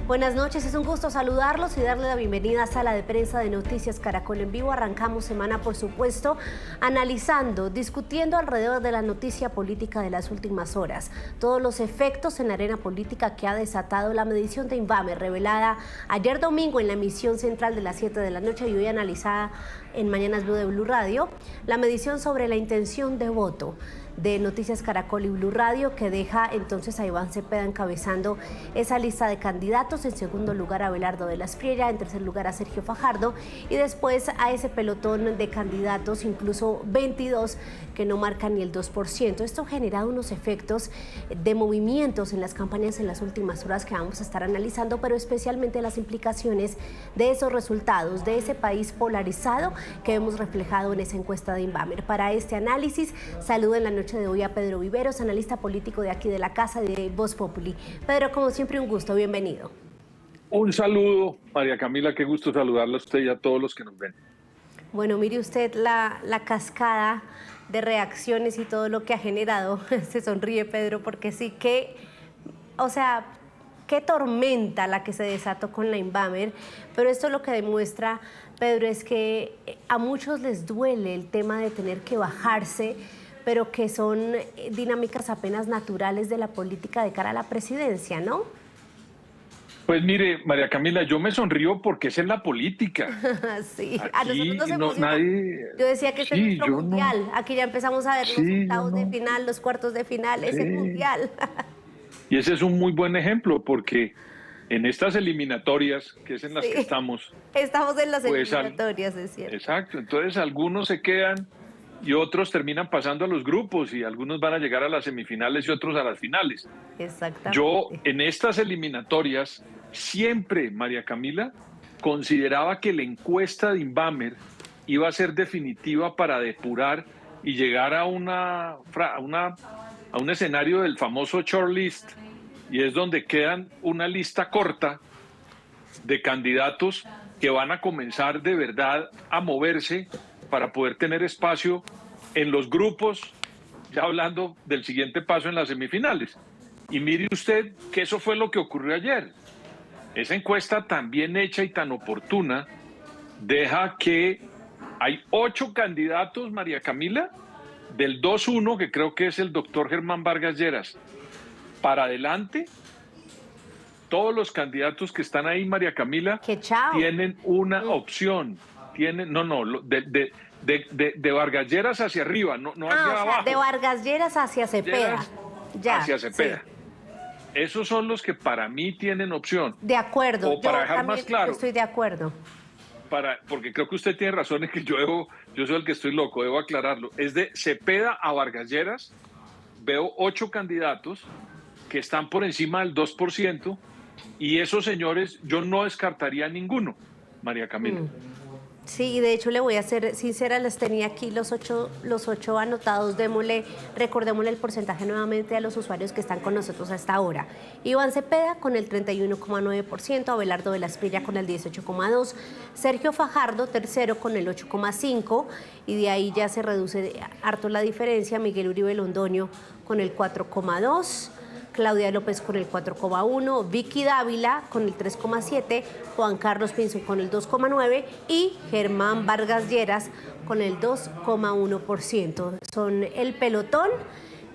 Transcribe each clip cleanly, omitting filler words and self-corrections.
Buenas noches, es un gusto saludarlos y darle la bienvenida a Sala de Prensa de Noticias Caracol en Vivo. Arrancamos semana, por supuesto, analizando, discutiendo alrededor de la noticia política de las últimas horas. Todos los efectos en la arena política que ha desatado la medición de INVAMER, revelada ayer domingo en la emisión central de las 7 de la noche y hoy analizada en Mañanas Blue de Blue Radio. La medición sobre la intención de voto de Noticias Caracol y Blue Radio, que deja entonces a Iván Cepeda encabezando esa lista de candidatos, en segundo lugar a Abelardo de la Espriella, en tercer lugar a Sergio Fajardo y después a ese pelotón de candidatos, incluso 22 que no marcan ni el 2%. Esto ha generado unos efectos de movimientos en las campañas en las últimas horas que vamos a estar analizando, pero especialmente las implicaciones de esos resultados, de ese país polarizado que hemos reflejado en esa encuesta de INVAMER. Para este análisis, saludo en la noche de hoy a Pedro Viveros, analista político de aquí de la casa de Voz Populi. Pedro, como siempre, un gusto, bienvenido. Un saludo, María Camila, qué gusto saludarla a usted y a todos los que nos ven. Bueno, mire usted la cascada de reacciones y todo lo que ha generado. Se sonríe Pedro porque sí que, o sea, qué tormenta la que se desató con la INVAMER, pero esto lo que demuestra, Pedro, es que a muchos les duele el tema de tener que bajarse, pero que son dinámicas apenas naturales de la política de cara a la presidencia, ¿no? Pues mire, María Camila, yo me sonrío porque esa es la política. Sí, aquí a nosotros nos emociona. nadie... Yo decía que este es nuestro mundial. No. Aquí ya empezamos a ver los octavos de final, los cuartos de final, es el mundial. Y ese es un muy buen ejemplo porque en estas eliminatorias, que es en las que estamos... Estamos en las eliminatorias, es cierto. Exacto, entonces algunos se quedan y otros terminan pasando a los grupos y algunos van a llegar a las semifinales y otros a las finales. Exactamente. Yo en estas eliminatorias siempre, María Camila, consideraba que la encuesta de INVAMER iba a ser definitiva para depurar y llegar a un escenario del famoso shortlist, y es donde quedan una lista corta de candidatos que van a comenzar de verdad a moverse para poder tener espacio en los grupos, ya hablando del siguiente paso en las semifinales. Y mire usted que eso fue lo que ocurrió ayer. Esa encuesta tan bien hecha y tan oportuna deja que hay 8 candidatos, María Camila, del 2-1, que creo que es el doctor Germán Vargas Lleras, para adelante. Todos los candidatos que están ahí, María Camila, tienen una opción. Tienen, de Vargas Lleras hacia arriba, no hacia abajo. De Vargas Lleras hacia Cepeda. Hacia Cepeda. Sí. Esos son los que para mí tienen opción. De acuerdo. O para dejar más claro. Estoy de acuerdo. Porque creo que usted tiene razón en que yo soy el que estoy loco, debo aclararlo. Es de Cepeda a Vargas Lleras. Veo 8 candidatos que están por encima del 2%, y esos señores yo no descartaría ninguno, María Camila. Sí, de hecho le voy a ser sincera, les tenía aquí los ocho anotados. Recordémosle el porcentaje nuevamente a los usuarios que están con nosotros hasta ahora. Iván Cepeda con el 31,9%, Abelardo de la Espriella con el 18,2%, Sergio Fajardo tercero con el 8,5%, y de ahí ya se reduce harto la diferencia. Miguel Uribe Londoño con el 4,2%, Claudia López con el 4,1%, Vicky Dávila con el 3,7%, Juan Carlos Pinzón con el 2,9% y Germán Vargas Lleras con el 2,1%. Son el pelotón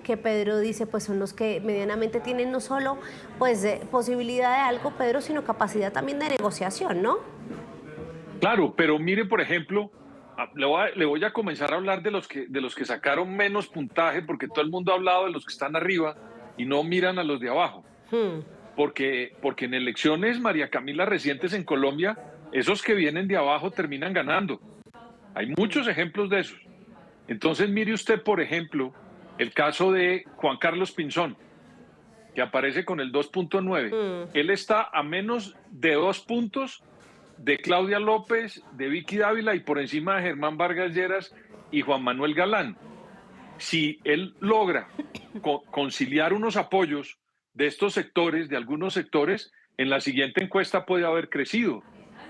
que Pedro dice pues son los que medianamente tienen no solo pues posibilidad de algo, Pedro, sino capacidad también de negociación, ¿no? Claro, pero mire, por ejemplo, le voy a comenzar a hablar de los que sacaron menos puntaje, porque todo el mundo ha hablado de los que están arriba y no miran a los de abajo. Porque en elecciones, María Camila, recientes en Colombia, esos que vienen de abajo terminan ganando. Hay muchos ejemplos de esos. Entonces, mire usted, por ejemplo, el caso de Juan Carlos Pinzón, que aparece con el 2,9. Él está a menos de 2 puntos de Claudia López, de Vicky Dávila y por encima de Germán Vargas Lleras y Juan Manuel Galán. Si él logra conciliar unos apoyos de estos sectores, de algunos sectores, en la siguiente encuesta puede haber crecido.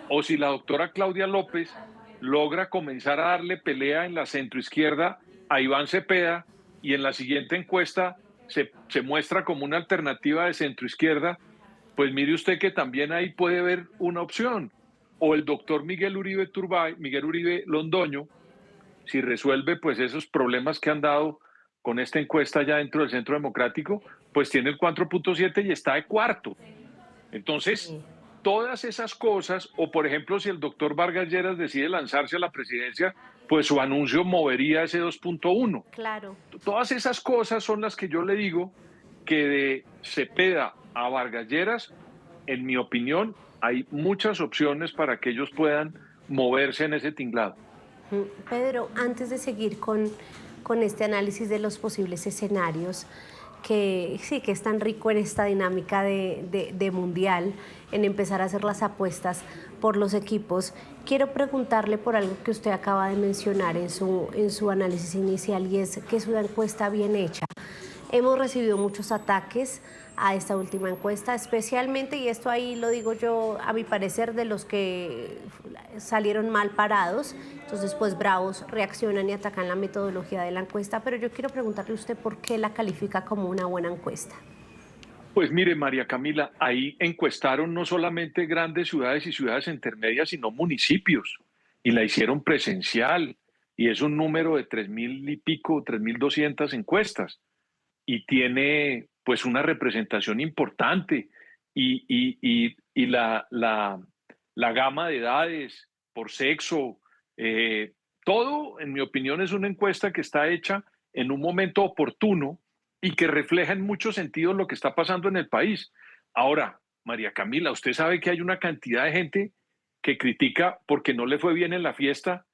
O si la doctora Claudia López logra comenzar a darle pelea en la centroizquierda a Iván Cepeda y en la siguiente encuesta se muestra como una alternativa de centroizquierda, pues mire usted que también ahí puede haber una opción. O el doctor Miguel Uribe Turbay, Miguel Uribe Londoño, si resuelve pues esos problemas que han dado con esta encuesta ya dentro del Centro Democrático, pues tiene el 4.7 y está de cuarto. Entonces, todas esas cosas, o por ejemplo, si el doctor Vargas Lleras decide lanzarse a la presidencia, pues su anuncio movería ese 2.1. Claro. Todas esas cosas son las que yo le digo que de Cepeda a Vargas Lleras, en mi opinión, hay muchas opciones para que ellos puedan moverse en ese tinglado. Pedro, antes de seguir con este análisis de los posibles escenarios, que sí, que es tan rico en esta dinámica de mundial, en empezar a hacer las apuestas por los equipos, quiero preguntarle por algo que usted acaba de mencionar en su análisis inicial, y es que es una encuesta bien hecha. Hemos recibido muchos ataques a esta última encuesta, especialmente, y esto ahí lo digo yo, a mi parecer, de los que salieron mal parados. Entonces, pues bravos reaccionan y atacan la metodología de la encuesta, pero yo quiero preguntarle a usted por qué la califica como una buena encuesta. Pues mire, María Camila, ahí encuestaron no solamente grandes ciudades y ciudades intermedias, sino municipios, y la hicieron presencial, y es un número de 3.000 y pico, 3.200 encuestas, y tiene pues una representación importante, y la gama de edades, por sexo, todo, en mi opinión, es una encuesta que está hecha en un momento oportuno y que refleja en muchos sentidos lo que está pasando en el país. Ahora, María Camila, usted sabe que hay una cantidad de gente que critica porque no le fue bien en la fiesta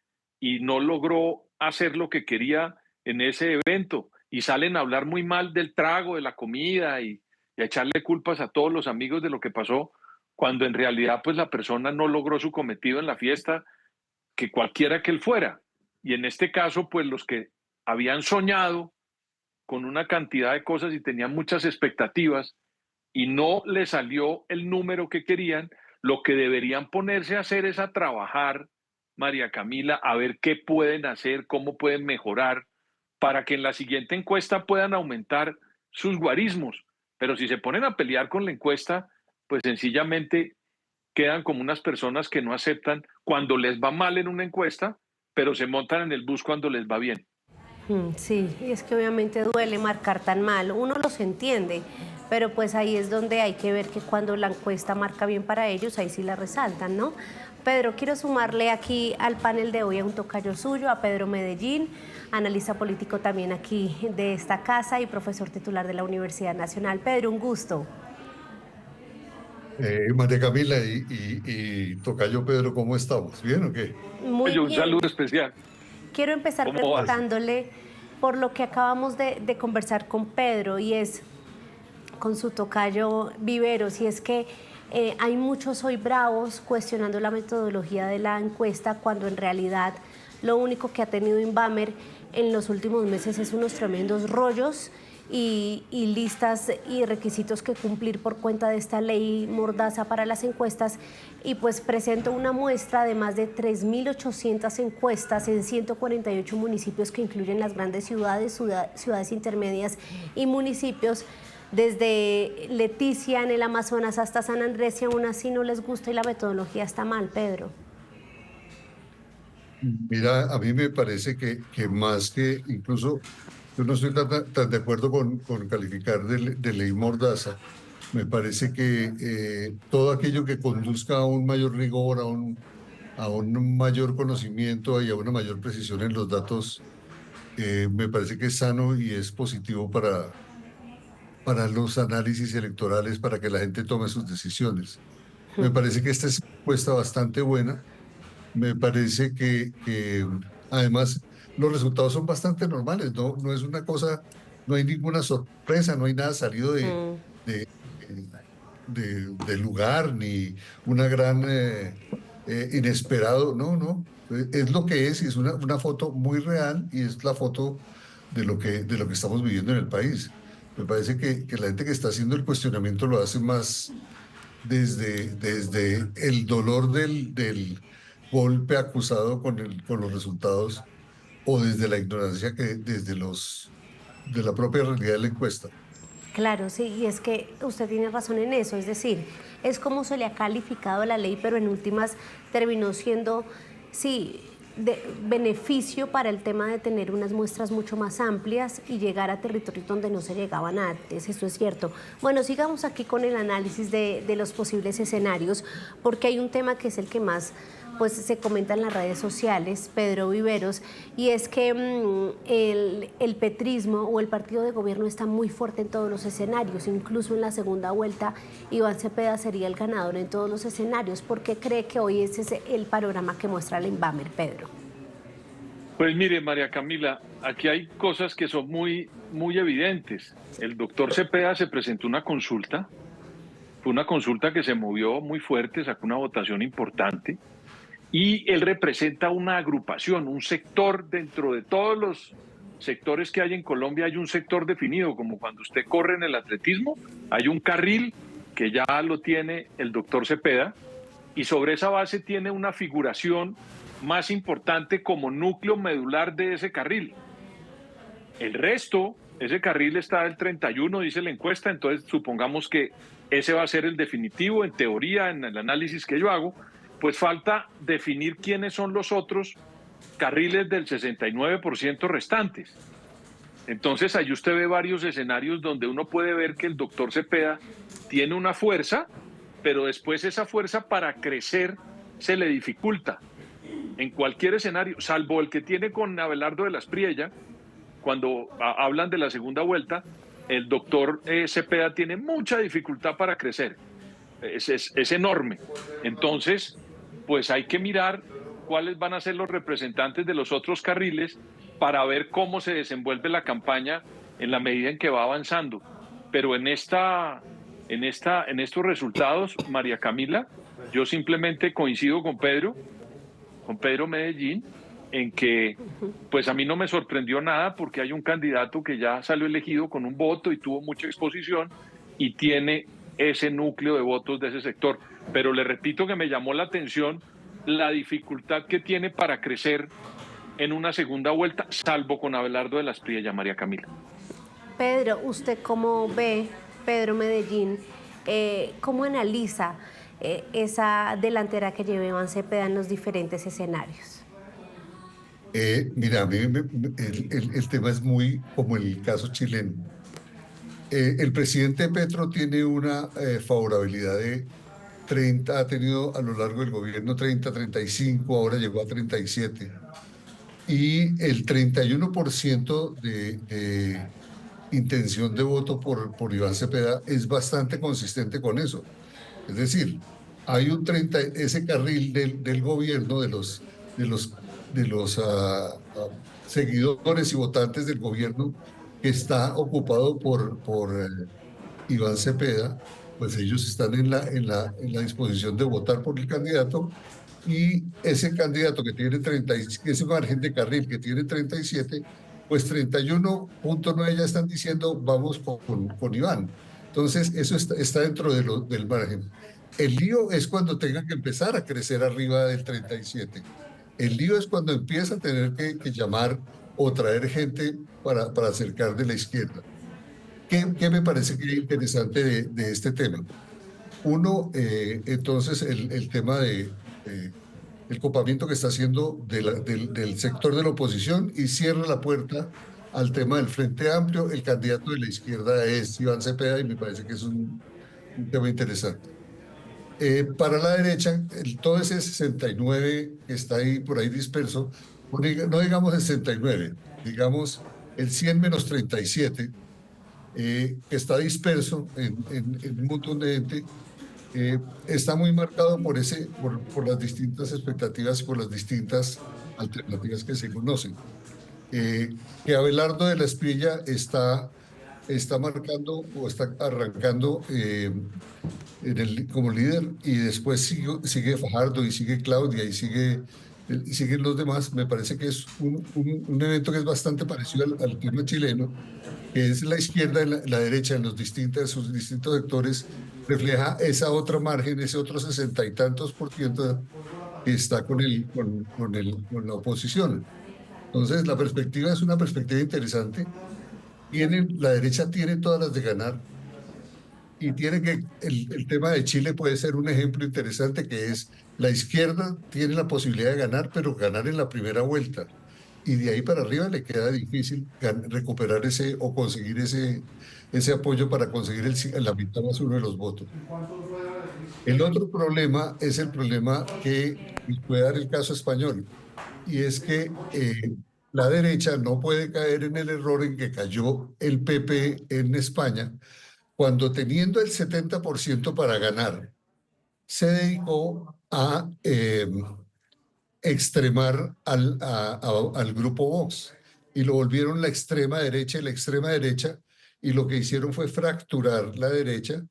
y no logró hacer lo que quería en ese evento, y salen a hablar muy mal del trago, de la comida, y a echarle culpas a todos los amigos de lo que pasó, cuando en realidad pues la persona no logró su cometido en la fiesta, que cualquiera que él fuera. Y en este caso, pues los que habían soñado con una cantidad de cosas y tenían muchas expectativas y no les salió el número que querían, lo que deberían ponerse a hacer es a trabajar, María Camila, a ver qué pueden hacer, cómo pueden mejorar, para que en la siguiente encuesta puedan aumentar sus guarismos. Pero si se ponen a pelear con la encuesta, pues sencillamente quedan como unas personas que no aceptan cuando les va mal en una encuesta, pero se montan en el bus cuando les va bien. Sí, y es que obviamente duele marcar tan mal, uno los entiende, pero pues ahí es donde hay que ver que cuando la encuesta marca bien para ellos, ahí sí la resaltan, ¿no? Pedro, quiero sumarle aquí al panel de hoy a un tocayo suyo, a Pedro Medellín, analista político también aquí de esta casa y profesor titular de la Universidad Nacional. Pedro, un gusto. María Camila y tocayo Pedro, ¿cómo estamos? ¿Bien o qué? Muy Oye, un bien. saludo especial. Quiero empezar ¿Cómo vas? preguntándole por lo que acabamos de conversar con Pedro, y es con su tocayo Viveros, y es que hay muchos hoy bravos cuestionando la metodología de la encuesta, cuando en realidad lo único que ha tenido Invamer en los últimos meses es unos tremendos rollos y listas y requisitos que cumplir por cuenta de esta ley mordaza para las encuestas, y pues presento una muestra de más de 3.800 encuestas en 148 municipios que incluyen las grandes ciudades, ciudades intermedias y municipios desde Leticia en el Amazonas hasta San Andrés, y aún así no les gusta y la metodología está mal, Pedro. Mira, a mí me parece que más que incluso, yo no estoy tan de acuerdo con calificar de ley mordaza. Me parece que todo aquello que conduzca a un mayor rigor, a un mayor conocimiento y a una mayor precisión en los datos, me parece que es sano y es positivo para los análisis electorales, para que la gente tome sus decisiones. Me parece que esta es una encuesta bastante buena. Me parece que además los resultados son bastante normales, no es una cosa, no hay ninguna sorpresa, no hay nada salido de, de lugar, ni una gran inesperado, no, es lo que es, y es una foto muy real, y es la foto de lo que estamos viviendo en el país. Me parece que la gente que está haciendo el cuestionamiento lo hace más desde el dolor del golpe acusado con los resultados, o desde la ignorancia que de la propia realidad de la encuesta. Claro, sí, y es que usted tiene razón en eso, es decir, es como se le ha calificado la ley, pero en últimas terminó siendo, sí, de beneficio para el tema de tener unas muestras mucho más amplias y llegar a territorios donde no se llegaban antes, eso es cierto. Bueno, sigamos aquí con el análisis de los posibles escenarios, porque hay un tema que es el que más pues se comenta en las redes sociales, Pedro Viveros, y es que el petrismo o el partido de gobierno está muy fuerte en todos los escenarios, incluso en la segunda vuelta Iván Cepeda sería el ganador en todos los escenarios. ¿Por qué cree que hoy ese es el panorama que muestra el Inbamer, Pedro? Pues mire, María Camila, aquí hay cosas que son muy evidentes. El doctor Cepeda se presentó una consulta, fue una consulta que se movió muy fuerte, sacó una votación importante, y él representa una agrupación, un sector. Dentro de todos los sectores que hay en Colombia hay un sector definido, como cuando usted corre en el atletismo, hay un carril que ya lo tiene el doctor Cepeda, y sobre esa base tiene una figuración más importante como núcleo medular de ese carril. El resto, ese carril está del 31, dice la encuesta, entonces supongamos que ese va a ser el definitivo, en teoría, en el análisis que yo hago. Pues falta definir quiénes son los otros carriles del 69% restantes. Entonces ahí usted ve varios escenarios donde uno puede ver que el doctor Cepeda tiene una fuerza, pero después esa fuerza para crecer se le dificulta. En cualquier escenario, salvo el que tiene con Abelardo de la Espriella, cuando hablan de la segunda vuelta, el doctor Cepeda tiene mucha dificultad para crecer. Es enorme. Entonces, pues hay que mirar cuáles van a ser los representantes de los otros carriles para ver cómo se desenvuelve la campaña en la medida en que va avanzando. Pero en estos resultados, María Camila, yo simplemente coincido con Pedro Medellín, en que pues a mí no me sorprendió nada porque hay un candidato que ya salió elegido con un voto y tuvo mucha exposición y tiene ese núcleo de votos de ese sector. Pero le repito que me llamó la atención la dificultad que tiene para crecer en una segunda vuelta, salvo con Abelardo de la Espriella, María Camila. Pedro, ¿usted cómo ve, Pedro Medellín, cómo analiza esa delantera que lleva Iván Cepeda en los diferentes escenarios? Mira, a mí el tema es muy como el caso chileno. El presidente Petro tiene una favorabilidad de 30, ha tenido a lo largo del gobierno 30, 35, ahora llegó a 37. Y el 31% de intención de voto por Iván Cepeda es bastante consistente con eso. Es decir, hay un 30, ese carril del gobierno, de los seguidores y votantes del gobierno que está ocupado por Iván Cepeda, pues ellos están en la disposición de votar por el candidato, y ese candidato que tiene 30, ese margen de carril que tiene 37, pues 31.9 ya están diciendo vamos con Iván. Entonces eso está dentro del margen. El lío es cuando tengan que empezar a crecer arriba del 37. El lío es cuando empieza a tener que llamar o traer gente para acercar de la izquierda. ¿Qué me parece que es interesante de este tema? Uno, entonces, el tema el copamiento que está haciendo del sector de la oposición, y cierra la puerta al tema del Frente Amplio. El candidato de la izquierda es Iván Cepeda y me parece que es un tema interesante. Para la derecha, todo ese 69 que está ahí por ahí disperso, no digamos el 69, digamos el 100 menos 37, que está disperso en un montón de gente, está muy marcado por las distintas expectativas y por las distintas alternativas que se conocen. Que Abelardo de la Espriella está marcando o está arrancando como líder, y después sigue Fajardo y sigue Claudia y siguen los demás. Me parece que es un evento que es bastante parecido al tema chileno, que es la izquierda, la derecha en sus distintos sectores, refleja esa otra margen, ese otro 60 y tantos % que está con la oposición. Entonces la perspectiva es una perspectiva interesante. la derecha tiene todas las de ganar y tiene el tema de Chile puede ser un ejemplo interesante que es la izquierda tiene la posibilidad de ganar, pero ganar en la primera vuelta. Y de ahí para arriba le queda difícil recuperar ese o conseguir ese apoyo para conseguir la mitad más uno de los votos. El otro problema es el problema que puede dar el caso español, y es que la derecha no puede caer en el error en que cayó el PP en España, cuando teniendo el 70% para ganar, se dedicó a extremar al grupo Vox y lo volvieron la extrema derecha y la extrema derecha, y lo que hicieron fue fracturar la derecha,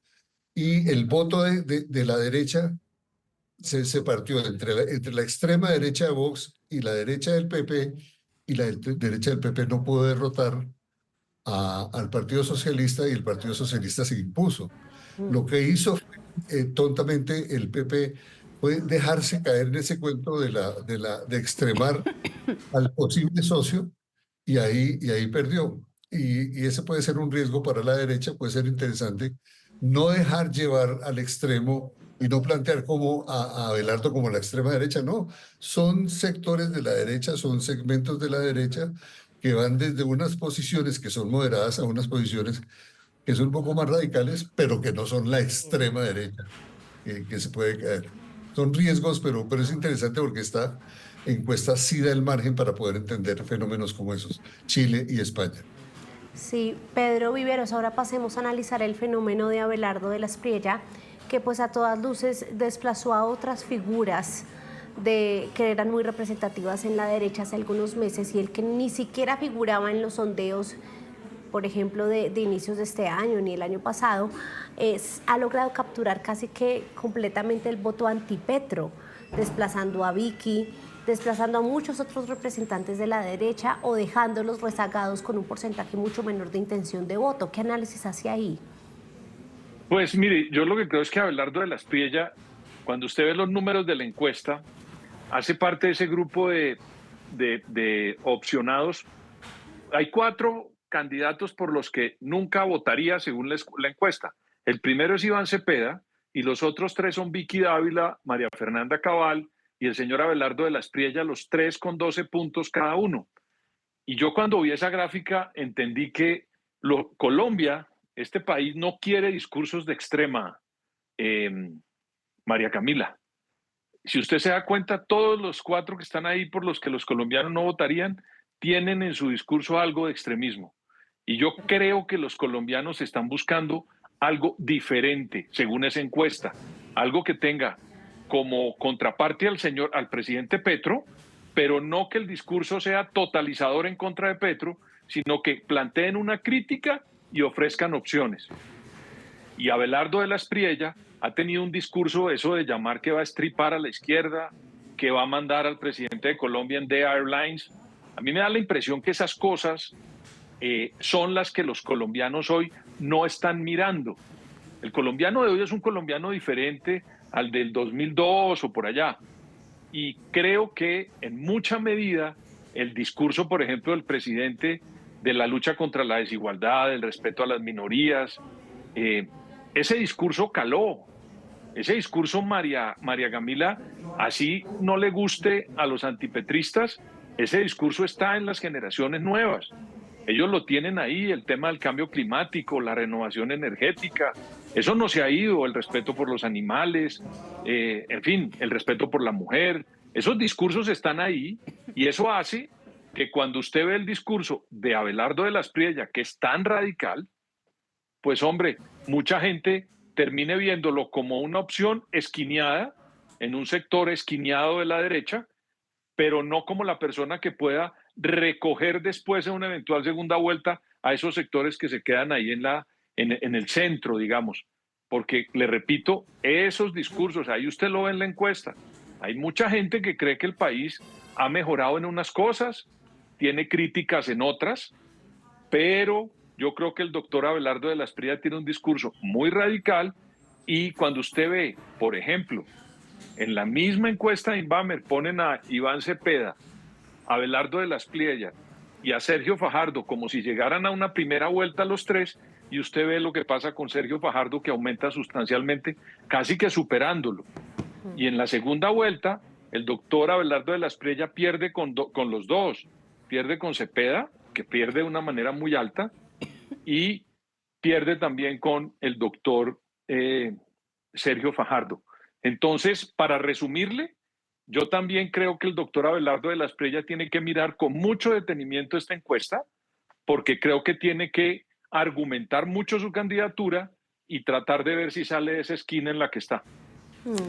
y el voto de la derecha se partió entre la extrema derecha de Vox y la derecha del PP, y la derecha del PP no pudo derrotar al Partido Socialista, y el Partido Socialista se impuso. Lo que hizo tontamente el PP fue dejarse caer en ese cuento de extremar al posible socio, y ahí perdió. Y ese puede ser un riesgo para la derecha, puede ser interesante no dejar llevar al extremo y no plantear como a Abelardo como la extrema derecha, no. Son sectores de la derecha, son segmentos de la derecha que van desde unas posiciones que son moderadas a unas posiciones que son un poco más radicales, pero que no son la extrema derecha, que se puede caer. Son riesgos, pero es interesante porque esta encuesta sí da el margen para poder entender fenómenos como esos, Chile y España. Sí, Pedro Viveros, ahora pasemos a analizar el fenómeno de Abelardo de la Espriella, que pues a todas luces desplazó a otras figuras que eran muy representativas en la derecha hace algunos meses, y el que ni siquiera figuraba en los sondeos, por ejemplo, de inicios de este año ni el año pasado, ha logrado capturar casi que completamente el voto antipetro, desplazando a Vicky, desplazando a muchos otros representantes de la derecha o dejándolos rezagados con un porcentaje mucho menor de intención de voto. ¿Qué análisis hace ahí? Pues mire, yo lo que creo es que Abelardo de la Espriella, cuando usted ve los números de la encuesta, hace parte de ese grupo de opcionados. Hay 4 candidatos por los que nunca votaría según la encuesta. El primero es Iván Cepeda y los otros 3 son Vicky Dávila, María Fernanda Cabal y el señor Abelardo de la Espriella, los 3 con 12 puntos cada uno. Y yo cuando vi esa gráfica entendí que Colombia, este país, no quiere discursos de extrema, María Camila. Si usted se da cuenta, todos los 4 que están ahí por los que los colombianos no votarían tienen en su discurso algo de extremismo. Y yo creo que los colombianos están buscando algo diferente, según esa encuesta, algo que tenga como contraparte al presidente Petro, pero no que el discurso sea totalizador en contra de Petro, sino que planteen una crítica y ofrezcan opciones. Y Abelardo de la Espriella ha tenido un discurso, eso de llamar que va a estripar a la izquierda, que va a mandar al presidente de Colombia en The Airlines. A mí me da la impresión que esas cosas son las que los colombianos hoy no están mirando. El colombiano de hoy es un colombiano diferente al del 2002 o por allá. Y creo que en mucha medida el discurso, por ejemplo, del presidente de la lucha contra la desigualdad, del respeto a las minorías, ese discurso caló. Ese discurso, María Camila, así no le guste a los antipetristas, ese discurso está en las generaciones nuevas. Ellos lo tienen ahí, el tema del cambio climático, la renovación energética, eso no se ha ido, el respeto por los animales, en fin, el respeto por la mujer. Esos discursos están ahí, y eso hace que cuando usted ve el discurso de Abelardo de la Espriella, que es tan radical, pues hombre, mucha gente termine viéndolo como una opción esquineada, en un sector esquineado de la derecha, pero no como la persona que pueda recoger después en una eventual segunda vuelta a esos sectores que se quedan ahí en el centro, digamos. Porque, le repito, esos discursos, ahí usted lo ve en la encuesta, hay mucha gente que cree que el país ha mejorado en unas cosas, tiene críticas en otras, pero yo creo que el doctor Abelardo de la Espriella tiene un discurso muy radical, y cuando usted ve, por ejemplo, en la misma encuesta de Inbamer ponen a Iván Cepeda, Abelardo de la Espriella y a Sergio Fajardo como si llegaran a una primera vuelta los tres, y usted ve lo que pasa con Sergio Fajardo, que aumenta sustancialmente, casi que superándolo. Y en la segunda vuelta, el doctor Abelardo de la Espriella pierde con los dos, pierde con Cepeda, que pierde de una manera muy alta, y pierde también con el doctor Sergio Fajardo. Entonces, para resumirle, yo también creo que el doctor Abelardo de la Espriella tiene que mirar con mucho detenimiento esta encuesta, porque creo que tiene que argumentar mucho su candidatura y tratar de ver si sale de esa esquina en la que está.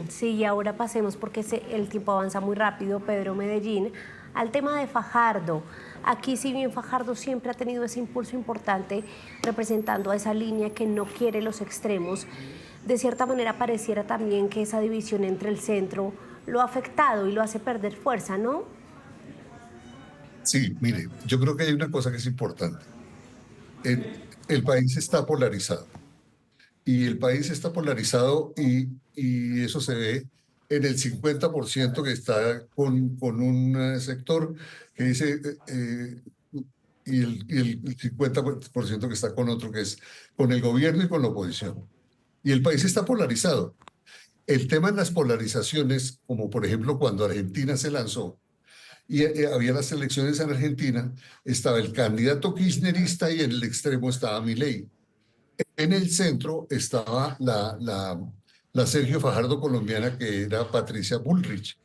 Sí, y ahora pasemos, porque el tiempo avanza muy rápido, Pedro Medellín, al tema de Fajardo. Aquí, si bien Fajardo siempre ha tenido ese impulso importante representando a esa línea que no quiere los extremos, de cierta manera pareciera también que esa división entre el centro lo ha afectado y lo hace perder fuerza, ¿no? Sí, mire, yo creo que hay una cosa que es importante. El país está polarizado. Y el país está polarizado y eso se ve en el 50% que está con un sector que dice, y el 50% que está con otro, que es con el gobierno y con la oposición. Y el país está polarizado. El tema en las polarizaciones, como por ejemplo cuando Argentina se lanzó y había las elecciones en Argentina, estaba el candidato kirchnerista y en el extremo estaba Milei. En el centro estaba la Sergio Fajardo colombiana, que era Patricia Bullrich,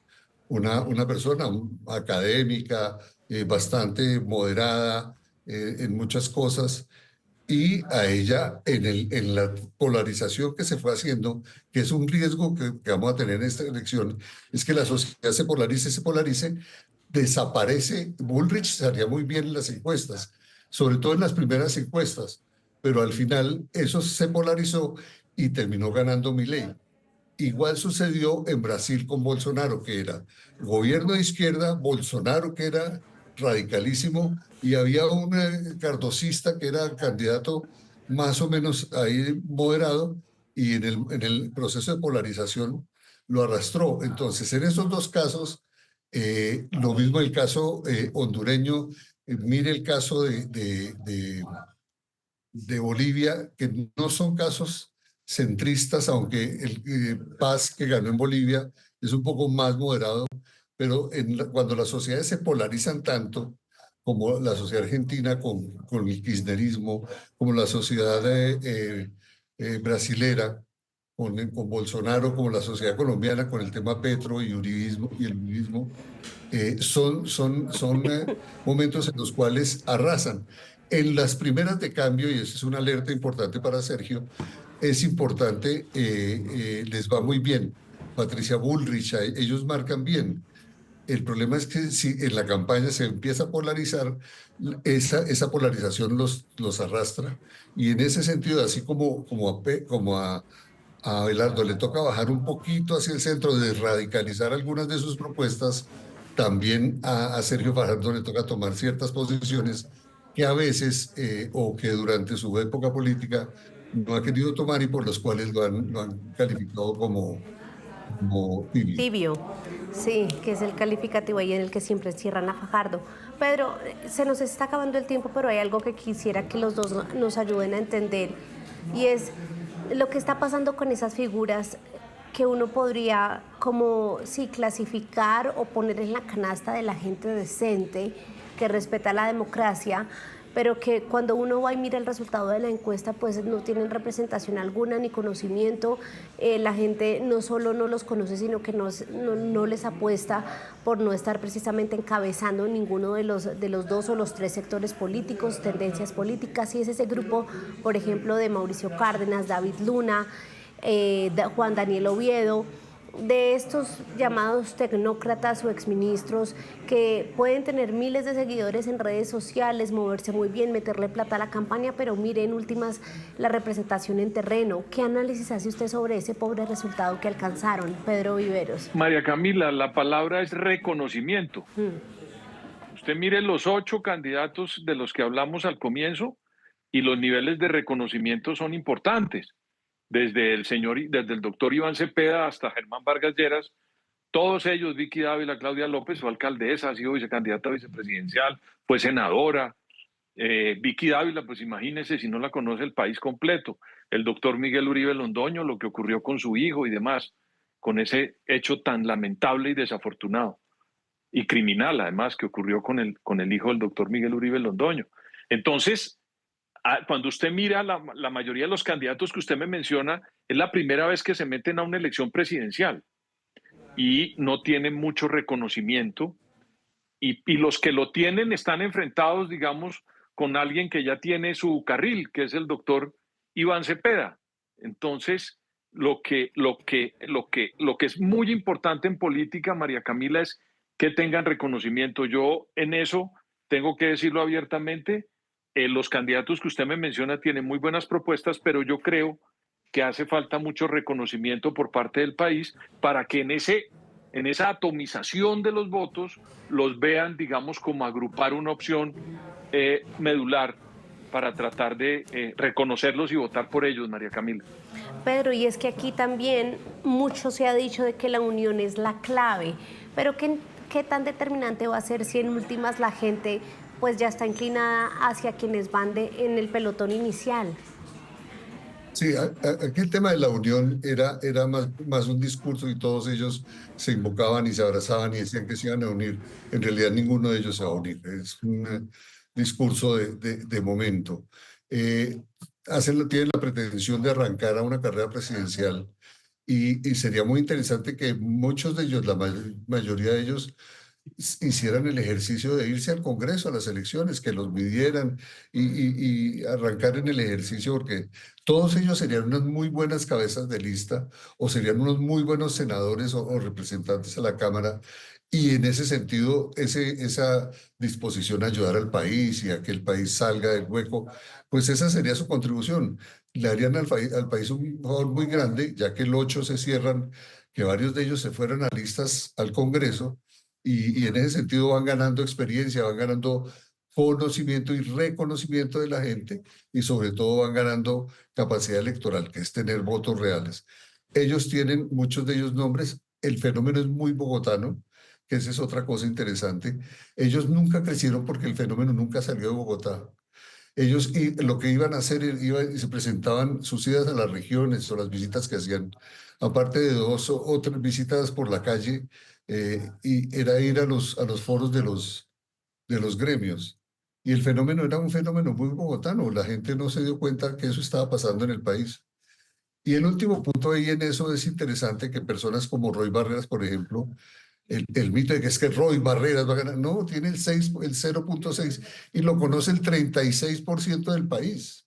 una persona académica, bastante moderada en muchas cosas, y a ella en la polarización que se fue haciendo, que es un riesgo que vamos a tener en esta elección, es que la sociedad se polarice, desaparece. Bullrich salía muy bien en las encuestas, sobre todo en las primeras encuestas, pero al final eso se polarizó y terminó ganando Milei. Igual sucedió en Brasil con Bolsonaro, que era gobierno de izquierda, Bolsonaro, que era radicalísimo, y había un cardocista que era candidato más o menos ahí moderado, y en el proceso de polarización lo arrastró. Entonces, en esos dos casos, lo mismo el caso hondureño, mire el caso de Bolivia, que no son casos centristas, aunque el Paz, que ganó en Bolivia, es un poco más moderado, pero cuando las sociedades se polarizan tanto, como la sociedad argentina con el kirchnerismo, como la sociedad brasilera con Bolsonaro, como la sociedad colombiana con el tema Petro y uribismo, y el uribismo, son momentos en los cuales arrasan. En las primeras de cambio, y eso es una alerta importante para Sergio, es importante, les va muy bien. Patricia Bullrich, ellos marcan bien. El problema es que si en la campaña se empieza a polarizar, esa polarización los arrastra. Y en ese sentido, así como a Abelardo le toca bajar un poquito hacia el centro, de radicalizar algunas de sus propuestas, también a Sergio Fajardo le toca tomar ciertas posiciones que a veces, o que durante su época política, no ha querido tomar y por los cuales lo han calificado como tibio. Tibio, sí, que es el calificativo ahí en el que siempre encierran a Fajardo. Pedro, se nos está acabando el tiempo, pero hay algo que quisiera que los dos nos ayuden a entender, y es lo que está pasando con esas figuras que uno podría como sí clasificar o poner en la canasta de la gente decente que respeta la democracia, pero que cuando uno va y mira el resultado de la encuesta, pues no tienen representación alguna ni conocimiento. La gente no solo no los conoce, sino que no les apuesta por no estar precisamente encabezando ninguno de los dos o los tres sectores políticos, tendencias políticas, y es ese grupo, por ejemplo, de Mauricio Cárdenas, David Luna, Juan Daniel Oviedo, de estos llamados tecnócratas o exministros que pueden tener miles de seguidores en redes sociales, moverse muy bien, meterle plata a la campaña, pero mire en últimas la representación en terreno. ¿Qué análisis hace usted sobre ese pobre resultado que alcanzaron, Pedro Viveros? María Camila, la palabra es reconocimiento. Usted mire los 8 candidatos de los que hablamos al comienzo y los niveles de reconocimiento son importantes. Desde el doctor Iván Cepeda hasta Germán Vargas Lleras, Todos ellos, Vicky Dávila, Claudia López, fue alcaldesa, ha sido vicecandidata vicepresidencial, fue senadora. Vicky Dávila, pues imagínese si no la conoce el país completo. El doctor Miguel Uribe Londoño, lo que ocurrió con su hijo y demás, con ese hecho tan lamentable y desafortunado y criminal, además, que ocurrió con el hijo del doctor Miguel Uribe Londoño. Entonces, cuando usted mira la mayoría de los candidatos que usted me menciona, es la primera vez que se meten a una elección presidencial y no tienen mucho reconocimiento, y los que lo tienen están enfrentados, digamos, con alguien que ya tiene su carril, que es el doctor Iván Cepeda. Entonces, lo que es muy importante en política, María Camila, es que tengan reconocimiento. Yo en eso tengo que decirlo abiertamente, los candidatos que usted me menciona tienen muy buenas propuestas, pero yo creo que hace falta mucho reconocimiento por parte del país para que en esa atomización de los votos los vean, digamos, como agrupar una opción medular para tratar de reconocerlos y votar por ellos, María Camila. Pedro, y es que aquí también mucho se ha dicho de que la unión es la clave, pero ¿qué tan determinante va a ser si en últimas la gente pues ya está inclinada hacia quienes van en el pelotón inicial? Sí, aquí el tema de la unión era más un discurso y todos ellos se invocaban y se abrazaban y decían que se iban a unir. En realidad ninguno de ellos se va a unir. Es un discurso de momento. Tienen la pretensión de arrancar a una carrera presidencial y sería muy interesante que muchos de ellos, la mayoría de ellos, hicieran el ejercicio de irse al Congreso, a las elecciones, que los midieran y arrancar en el ejercicio, porque todos ellos serían unas muy buenas cabezas de lista o serían unos muy buenos senadores o representantes a la Cámara. Y en ese sentido, esa disposición a ayudar al país y a que el país salga del hueco, pues esa sería su contribución. Le harían al país un favor muy grande, ya que el 8 se cierran, que varios de ellos se fueran a listas al Congreso, y en ese sentido van ganando experiencia, van ganando conocimiento y reconocimiento de la gente, y sobre todo van ganando capacidad electoral, que es tener votos reales. Ellos tienen, muchos de ellos, nombres. El fenómeno es muy bogotano, que esa es otra cosa interesante. Ellos nunca crecieron porque el fenómeno nunca salió de Bogotá. Ellos lo que iban a hacer, y se presentaban sus idas a las regiones o las visitas que hacían, aparte de 2 o 3 visitas por la calle, y era ir a los foros de los gremios. Y el fenómeno era un fenómeno muy bogotano. La gente no se dio cuenta que eso estaba pasando en el país. Y el último punto ahí en eso es interesante, que personas como Roy Barreras, por ejemplo, el mito de que es que Roy Barreras va a ganar, no, tiene el 0.6 y lo conoce el 36% del país.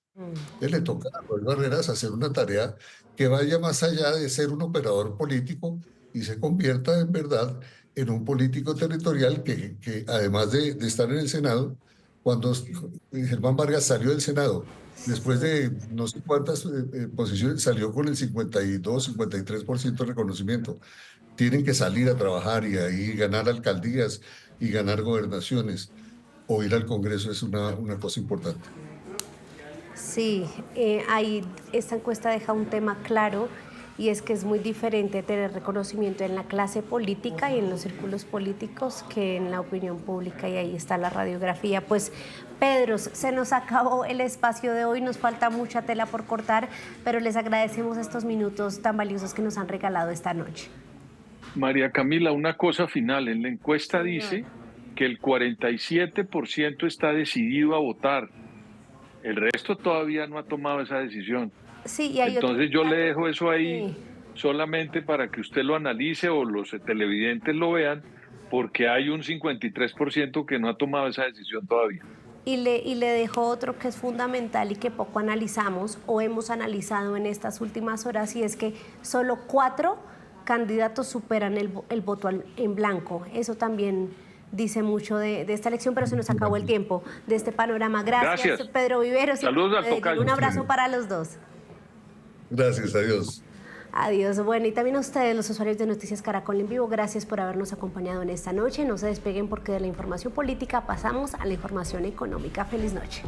Le toca a Roy Barreras hacer una tarea que vaya más allá de ser un operador político y se convierta en verdad en un político territorial que además de estar en el Senado, cuando Germán Vargas salió del Senado, después de no sé cuántas posiciones, salió con el 52-53% de reconocimiento. Tienen que salir a trabajar y ahí ganar alcaldías y ganar gobernaciones o ir al Congreso es una cosa importante. Sí, ahí esta encuesta deja un tema claro, y es que es muy diferente tener reconocimiento en la clase política y en los círculos políticos que en la opinión pública, y ahí está la radiografía. Pues Pedro, se nos acabó el espacio de hoy, nos falta mucha tela por cortar, pero les agradecemos estos minutos tan valiosos que nos han regalado esta noche. María Camila, una cosa final, en la encuesta dice que el 47% está decidido a votar, el resto todavía no ha tomado esa decisión. Sí, y hay entonces yo le dejo eso ahí solamente para que usted lo analice o los televidentes lo vean, porque hay un 53% que no ha tomado esa decisión todavía. Y le dejo otro que es fundamental y que poco analizamos o hemos analizado en estas últimas horas, y es que solo 4 candidatos superan el voto en blanco. Eso también dice mucho de esta elección, pero se nos acabó el tiempo de este panorama. Gracias. Pedro Viveros. Saludos al tocayo. Un abrazo para los dos. Gracias, adiós. Adiós. Bueno, y también a ustedes, los usuarios de Noticias Caracol en Vivo, gracias por habernos acompañado en esta noche. No se despeguen, porque de la información política pasamos a la información económica. Feliz noche.